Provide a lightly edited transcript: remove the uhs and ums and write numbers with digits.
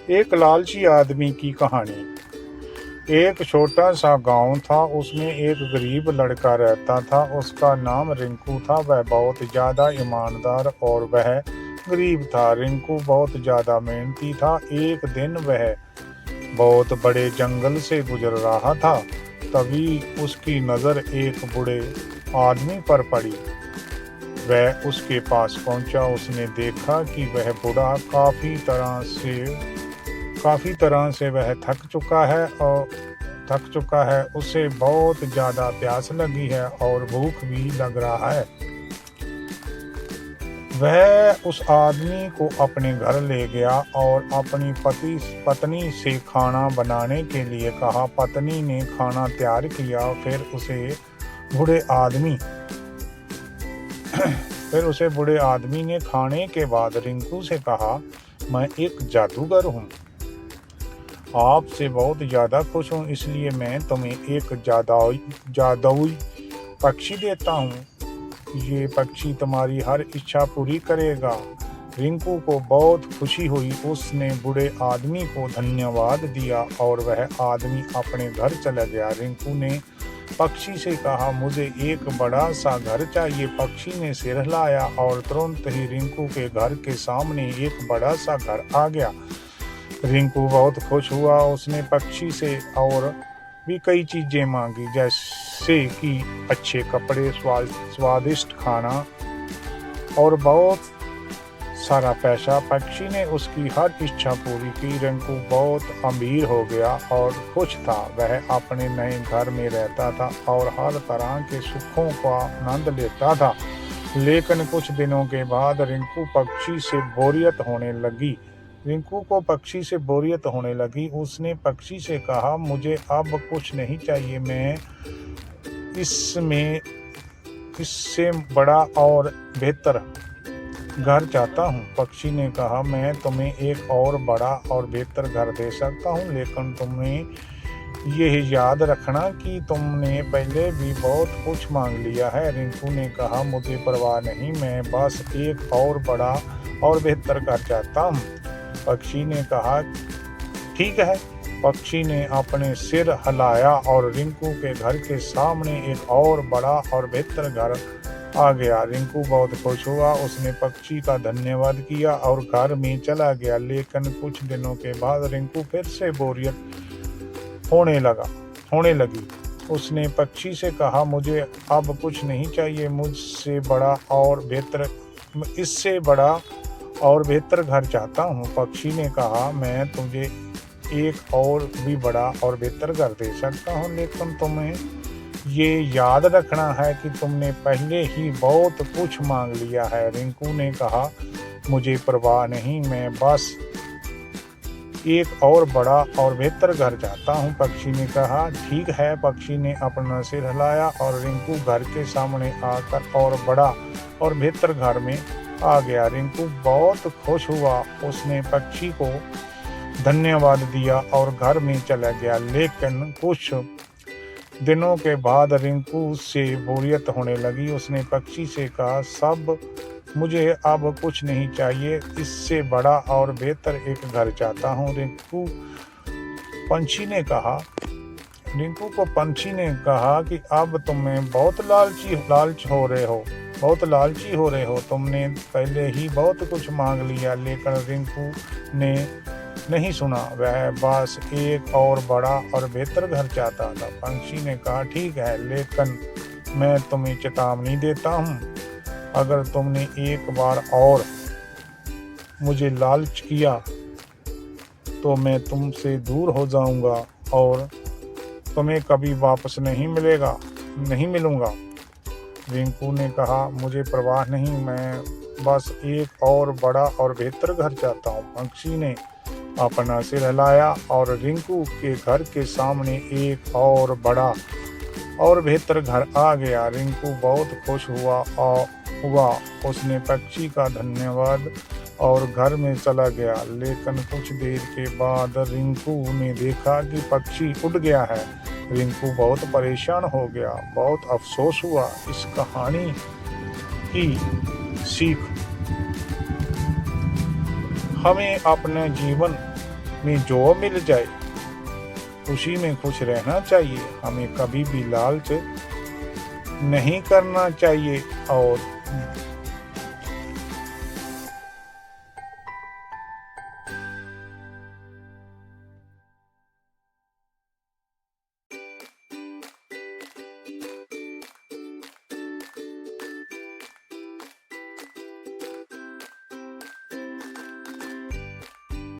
एक लालची आदमी की कहानी। एक छोटा सा गांव था, उसमें एक गरीब लड़का रहता था। उसका नाम रिंकू था। वह बहुत ज़्यादा ईमानदार और वह गरीब था। रिंकू बहुत ज़्यादा मेहनती था। एक दिन वह बहुत बड़े जंगल से गुजर रहा था। तभी उसकी नज़र एक बूढ़े आदमी पर पड़ी। वह उसके पास पहुंचा। उसने देखा कि वह बूढ़ा काफी तरह से वह थक चुका है। उसे बहुत ज्यादा प्यास लगी है और भूख भी लग रहा है। वह उस आदमी को अपने घर ले गया और अपनी पत्नी से खाना बनाने के लिए कहा। पत्नी ने खाना तैयार किया। फिर उसे बूढ़े आदमी ने खाने के बाद रिंकू से कहा, मैं एक जादूगर हूँ। आपसे बहुत ज़्यादा खुश हूँ, इसलिए मैं तुम्हें एक जादुई पक्षी देता हूँ। ये पक्षी तुम्हारी हर इच्छा पूरी करेगा। रिंकू को बहुत खुशी हुई। उसने बूढ़े आदमी को धन्यवाद दिया और वह आदमी अपने घर चला गया। रिंकू ने पक्षी से कहा, मुझे एक बड़ा सा घर चाहिए। पक्षी ने सिर हिलाया और तुरंत ही रिंकू के घर के सामने एक बड़ा सा घर आ गया। रिंकू बहुत खुश हुआ। उसने पक्षी से और भी कई चीजें मांगी, जैसे कि अच्छे कपड़े, स्वादिष्ट खाना और बहुत सारा पैसा। पक्षी ने उसकी हर इच्छा पूरी की। रिंकू बहुत अमीर हो गया और खुश था। वह अपने नए घर में रहता था और हर तरह के सुखों का आनंद लेता था। लेकिन कुछ दिनों के बाद रिंकू को पक्षी से बोरियत होने लगी। उसने पक्षी से कहा, मुझे अब कुछ नहीं चाहिए। मैं इससे बड़ा और बेहतर घर चाहता हूँ। पक्षी ने कहा, मैं तुम्हें एक और बड़ा और बेहतर घर दे सकता हूँ, लेकिन तुम्हें यह याद रखना कि तुमने पहले भी बहुत कुछ मांग लिया है। रिंकू ने कहा, मुझे परवाह नहीं, मैं बस एक और बड़ा और बेहतर घर चाहता हूँ। पक्षी ने कहा, ठीक है। पक्षी ने अपने सिर हिलाया और रिंकू के घर के सामने एक और बड़ा और बेहतर घर आ गया। रिंकू बहुत खुश हुआ। उसने पक्षी का धन्यवाद किया और घर में चला गया। लेकिन कुछ दिनों के बाद रिंकू फिर से बोरियत होने लगी। उसने पक्षी से कहा, मुझे अब कुछ नहीं चाहिए। इससे बड़ा और बेहतर घर चाहता हूँ। पक्षी ने कहा, मैं तुझे एक और भी बड़ा और बेहतर घर दे सकता हूँ, लेकिन तुम्हें ये याद रखना है कि तुमने पहले ही बहुत कुछ मांग लिया है। रिंकू ने कहा, मुझे परवाह नहीं, मैं बस एक और बड़ा और बेहतर घर चाहता हूँ। पक्षी ने कहा, ठीक है। पक्षी ने अपना सिर हिलाया और रिंकू घर के सामने आकर और बड़ा और बेहतर घर में आ गया। रिंकू बहुत खुश हुआ। उसने पक्षी को धन्यवाद दिया और घर में चला गया। लेकिन कुछ दिनों के बाद रिंकू से बोरियत होने लगी। उसने पक्षी से कहा, मुझे अब कुछ नहीं चाहिए, इससे बड़ा और बेहतर एक घर चाहता हूँ। रिंकू को पंछी ने कहा कि अब तुम्हें बहुत लालची हो रहे हो। तुमने पहले ही बहुत कुछ मांग लिया। लेकिन रिंकू ने नहीं सुना। वह बस एक और बड़ा और बेहतर घर चाहता था। पंछी ने कहा, ठीक है, लेकिन मैं तुम्हें चेतावनी देता हूँ, अगर तुमने एक बार और मुझे लालच किया तो मैं तुमसे दूर हो जाऊंगा और तुम्हें कभी वापस नहीं मिलूंगा। रिंकू ने कहा, मुझे परवाह नहीं, मैं बस एक और बड़ा और बेहतर घर चाहता हूँ। पंछी ने अपना सिर हिलाया और रिंकू के घर के सामने एक और बड़ा और बेहतर घर आ गया। रिंकू बहुत खुश हुआ। उसने पक्षी का धन्यवाद और घर में चला गया। लेकिन कुछ देर के बाद रिंकू ने देखा कि पक्षी उड़ गया है। रिंकू बहुत परेशान हो गया। बहुत अफसोस हुआ। इस कहानी की सीख, हमें अपने जीवन में जो मिल जाए उसी में खुश रहना चाहिए। हमें कभी भी लालच नहीं करना चाहिए और